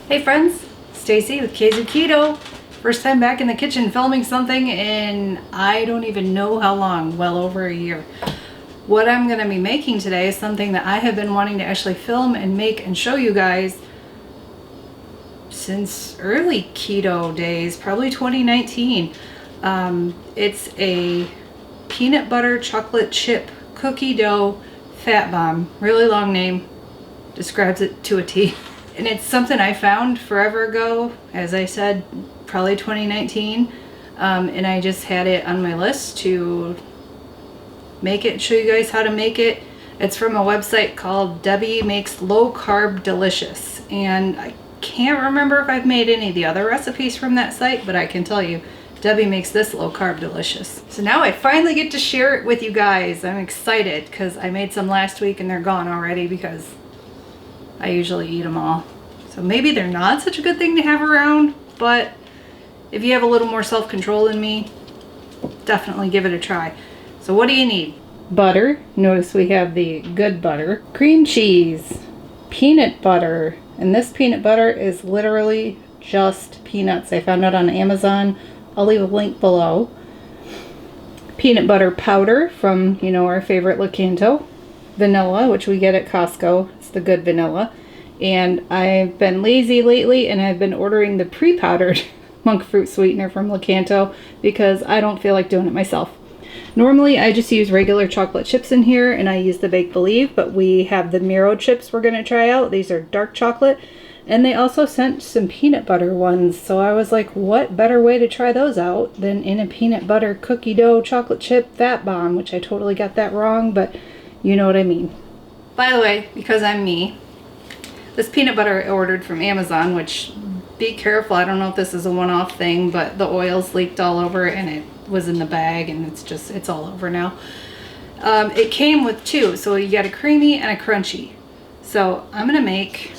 Hey friends, Stacy with Kzoo Keto. First time back in the kitchen filming something in I don't even know how long, well over a year. What I'm going to be making today is something that I have been wanting to actually film and make and show you guys since early keto days, probably 2019. It's a peanut butter chocolate chip cookie dough fat bomb. Really long name, describes it to a T. And it's something I found forever ago, as I said, probably 2019. And I just had it on my list to make it, show you guys how to make it. It's from a website called Debbie Makes Low Carb Delicious. And I can't remember if I've made any of the other recipes from that site, but I can tell you, Debbie makes this low carb delicious. So now I finally get to share it with you guys. I'm excited because I made some last week and they're gone already because I usually eat them all. So maybe they're not such a good thing to have around, but if you have a little more self-control than me, definitely give it a try. So what do you need? Butter. Notice we have the good butter. Cream cheese. Peanut butter. And this peanut butter is literally just peanuts. I found it on Amazon. I'll leave a link below. Peanut butter powder from, our favorite Lakanto. Vanilla, which we get at Costco. It's the good vanilla. And I've been lazy lately and I've been ordering the pre-powdered monk fruit sweetener from Lakanto because I don't feel like doing it myself. Normally I just use regular chocolate chips in here and I use the Bake Believe, but we have the Miro chips we're going to try out. These are dark chocolate and they also sent some peanut butter ones. So I was like, what better way to try those out than in a peanut butter cookie dough chocolate chip fat bomb, which I totally got that wrong, but you know what I mean. By the way, because I'm me, this peanut butter I ordered from Amazon, which, be careful, I don't know if this is a one-off thing, but the oils leaked all over and it was in the bag and it's all over now. It came with two, so you got a creamy and a crunchy. So I'm gonna make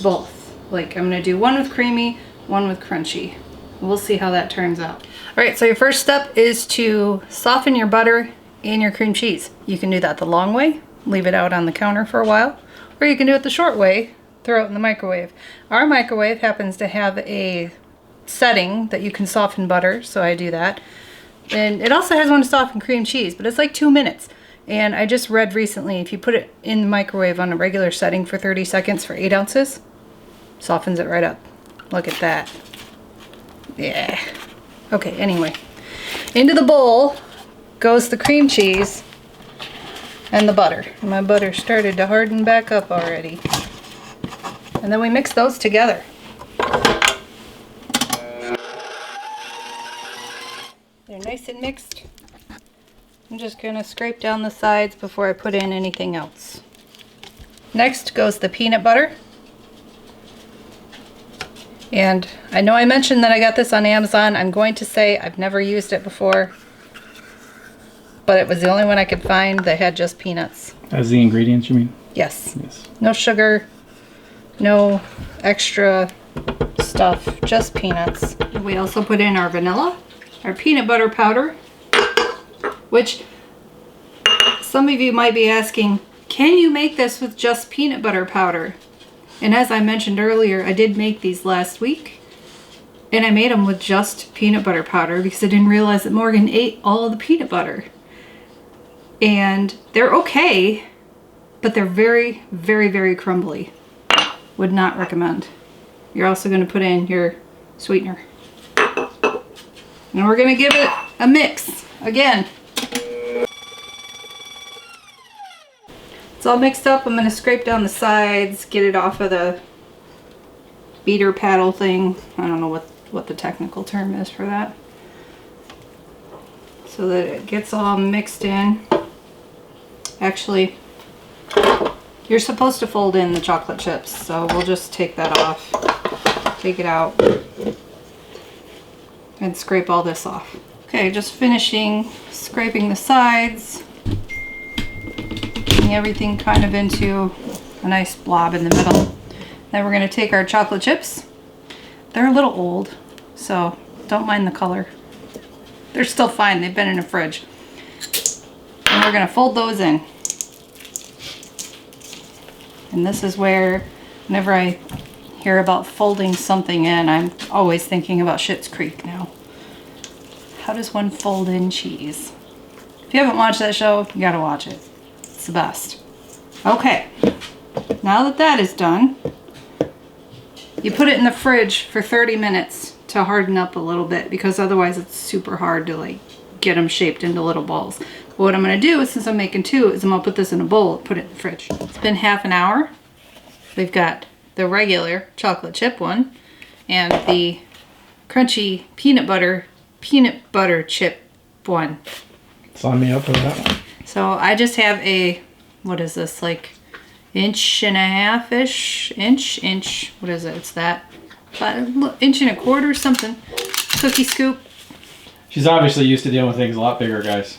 both. Like I'm gonna do one with creamy, one with crunchy. We'll see how that turns out. All right, so your first step is to soften your butter and your cream cheese. You can do that the long way, leave it out on the counter for a while, or you can do it the short way, throw it in the microwave. Our microwave happens to have a setting that you can soften butter, so I do that. And it also has one to soften cream cheese, but it's like 2 minutes. And I just read recently, if you put it in the microwave on a regular setting for 30 seconds for 8 ounces, softens it right up. Look at that. Yeah. Okay, anyway. Into the bowl goes the cream cheese and the butter. My butter started to harden back up already. And then we mix those together. They're nice and mixed. I'm just gonna scrape down the sides before I put in anything else. Next goes the peanut butter. And I know I mentioned that I got this on Amazon. I'm going to say I've never used it before, but it was the only one I could find that had just peanuts. As the ingredients, you mean? Yes. No sugar, no extra stuff, just peanuts. We also put in our vanilla, our peanut butter powder, which some of you might be asking, can you make this with just peanut butter powder? And as I mentioned earlier, I did make these last week, and I made them with just peanut butter powder because I didn't realize that Morgan ate all of the peanut butter. And they're okay, but they're very, very, very crumbly. Would not recommend. You're also going to put in your sweetener. And we're going to give it a mix again. It's all mixed up. I'm going to scrape down the sides, get it off of the beater paddle thing. I don't know what the technical term is for that. So that it gets all mixed in. Actually, you're supposed to fold in the chocolate chips, so we'll just take that off. Take it out and scrape all this off. Okay, just finishing scraping the sides. Getting everything kind of into a nice blob in the middle. Then we're going to take our chocolate chips. They're a little old, so don't mind the color. They're still fine. They've been in a fridge. And we're going to fold those in. And this is where, whenever I hear about folding something in, I'm always thinking about Schitt's Creek now. How does one fold in cheese? If you haven't watched that show, you gotta watch it. It's the best. Okay, now that that is done, you put it in the fridge for 30 minutes to harden up a little bit, because otherwise it's super hard to like get them shaped into little balls. But what I'm gonna do is, since I'm making two, is I'm gonna put this in a bowl and put it in the fridge. It's been half an hour. We've got the regular chocolate chip one and the crunchy peanut butter chip one. Sign me up for that one. So I just have a, what is this, like inch and a half-ish, inch, what is it? It's that, about inch and a quarter, something. Cookie scoop. She's obviously used to dealing with things a lot bigger, guys.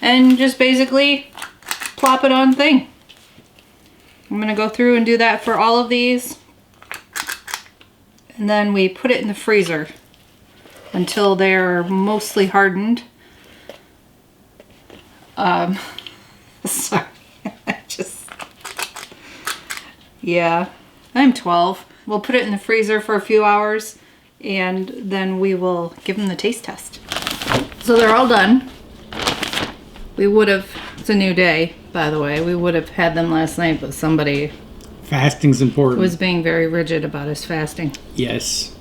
And just basically plop it on thing. I'm gonna go through and do that for all of these. And then we put it in the freezer until they're mostly hardened. Sorry, yeah, I'm 12. We'll put it in the freezer for a few hours and then we will give them the taste test. So they're all done. We would have, it's a new day, by the way. We would have had them last night, but somebody Fasting's important. was being very rigid about his fasting. Yes.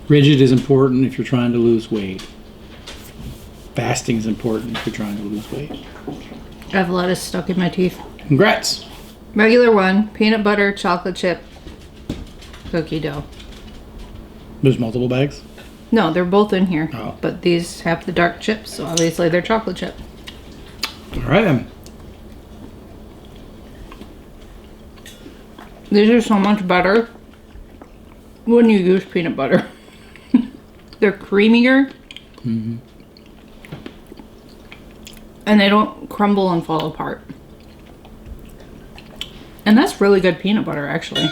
Rigid is important if you're trying to lose weight. Fasting is important if you're trying to lose weight. I have lettuce stuck in my teeth. Congrats. Regular one, peanut butter, chocolate chip, cookie dough. There's multiple bags? No, they're both in here. Oh. But these have the dark chips, so obviously they're chocolate chip. All right, then. These are so much better when you use peanut butter. They're creamier. Mm-hmm. And they don't crumble and fall apart. And that's really good peanut butter, actually.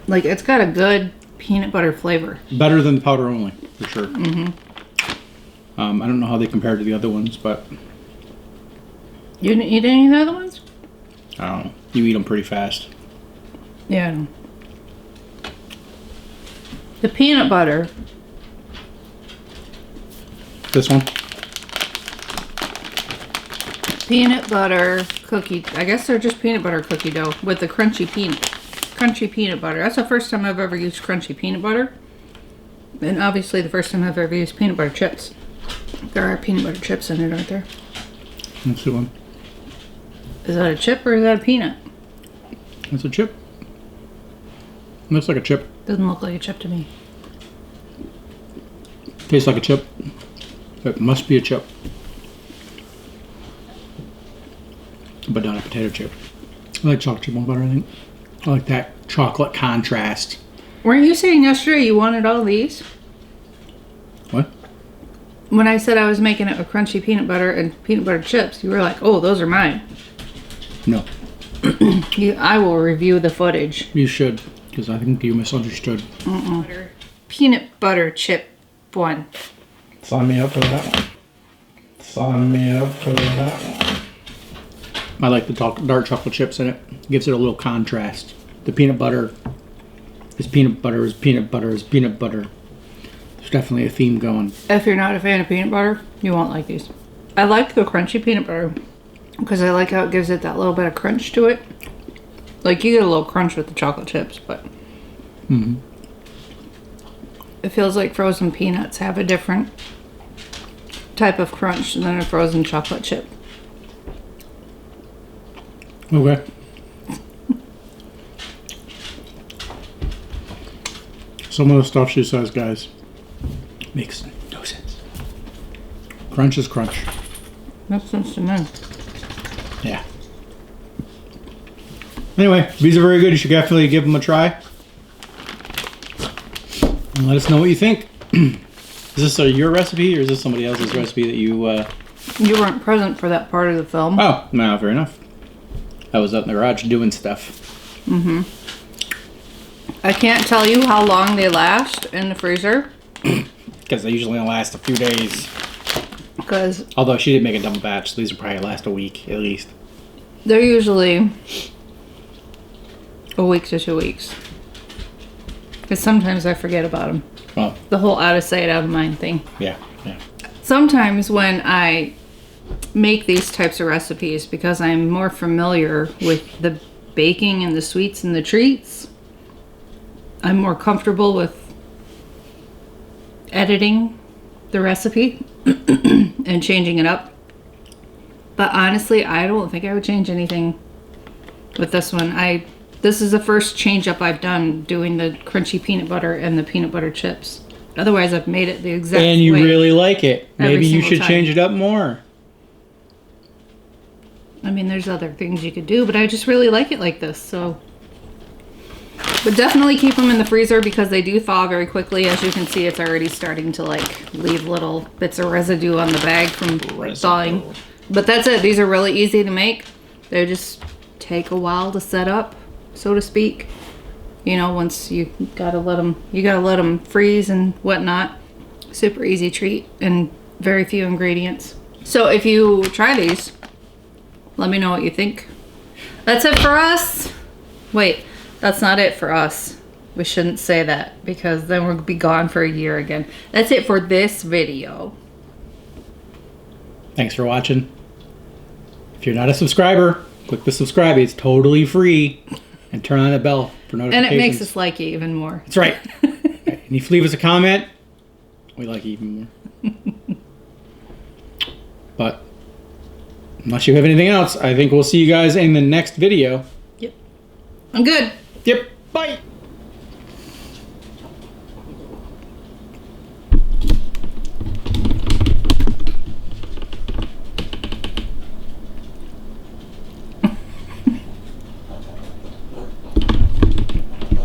Like, it's got a good peanut butter flavor. Better than the powder only, for sure. Mm-hmm. I don't know how they compare to the other ones, but You didn't eat any of the other ones? I don't know. You eat them pretty fast. Yeah, I know. The peanut butter. This one? Peanut butter cookie. I guess they're just peanut butter cookie dough with the crunchy peanut butter. That's the first time I've ever used crunchy peanut butter. And obviously the first time I've ever used peanut butter chips. There are peanut butter chips in it, aren't there? That's the one. Is that a chip or is that a peanut? That's a chip. Looks like a chip. Doesn't look like a chip to me. Tastes like a chip. It must be a chip. But not a potato chip. I like chocolate chip more better, I think. I like that chocolate contrast. Weren't you saying yesterday you wanted all these? What? When I said I was making it with crunchy peanut butter and peanut butter chips, you were like, oh, those are mine. No. I will review the footage. You should, because I think you misunderstood. Peanut butter chip one. Sign me up for that one. Sign me up for that one. I like the dark chocolate chips in it. Gives it a little contrast. The peanut butter is peanut butter is peanut butter is peanut butter. There's definitely a theme going. If you're not a fan of peanut butter, you won't like these. I like the crunchy peanut butter because I like how it gives it that little bit of crunch to it. Like, you get a little crunch with the chocolate chips, but it feels like frozen peanuts have a different type of crunch than a frozen chocolate chip. Okay. Some of the stuff she says, guys, makes no sense. Crunch is crunch. Makes sense to me. Yeah. Anyway, these are very good. You should definitely give them a try. And let us know what you think. Is this your recipe or is this somebody else's recipe that you... You weren't present for that part of the film. Oh, no, fair enough. I was out in the garage doing stuff. Mm-hmm. I can't tell you how long they last in the freezer. Because they usually only last a few days. Because... Although she did make a double batch, so these will probably last a week at least. They're usually a week to 2 weeks. Because sometimes I forget about them. Well, The whole out of sight, out of mind thing. yeah, yeah. Sometimes when I make these types of recipes, because I'm more familiar with the baking and the sweets and the treats, I'm more comfortable with editing the recipe and changing it up. But honestly, I don't think I would change anything with this one. This is the first change up I've done, doing the crunchy peanut butter and the peanut butter chips. Otherwise, I've made it the exact And you way really like it. every Maybe you single should time. change it up more. I mean, there's other things you could do, but I just really like it like this, so. But definitely keep them in the freezer because they do thaw very quickly. As you can see, it's already starting to like leave little bits of residue on the bag from thawing. But that's it. These are really easy to make. They just take a while to set up, so to speak. You know, once you gotta let them freeze and whatnot. Super easy treat and very few ingredients. So if you try these, let me know what you think. That's it for us. Wait, that's not it for us. We shouldn't say that because then we'll be gone for a year again. That's it for this video. Thanks for watching. If you're not a subscriber, click the subscribe. It's totally free. And turn on the bell for And notifications. it makes us like you even more. That's right. And if you leave us a comment, we like you even more. But unless you have anything else, I think we'll see you guys in the next video. Yep. I'm good. Yep. Bye.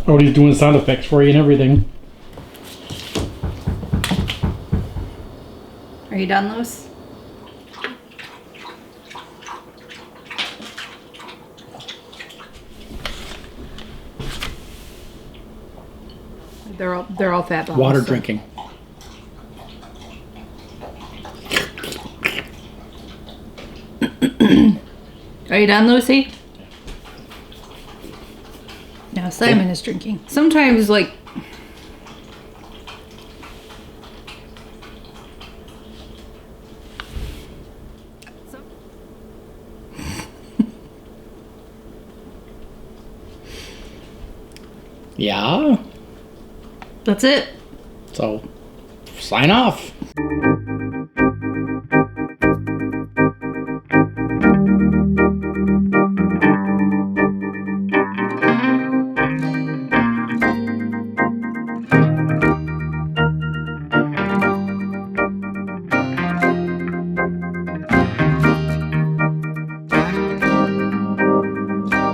Oh, he's doing sound effects for you and everything. Are you done, Lewis? They're all fat bombs. Water so. drinking. Are you done, Lucy? Now Simon is drinking. Sometimes, like, Yeah. that's it. So, sign off.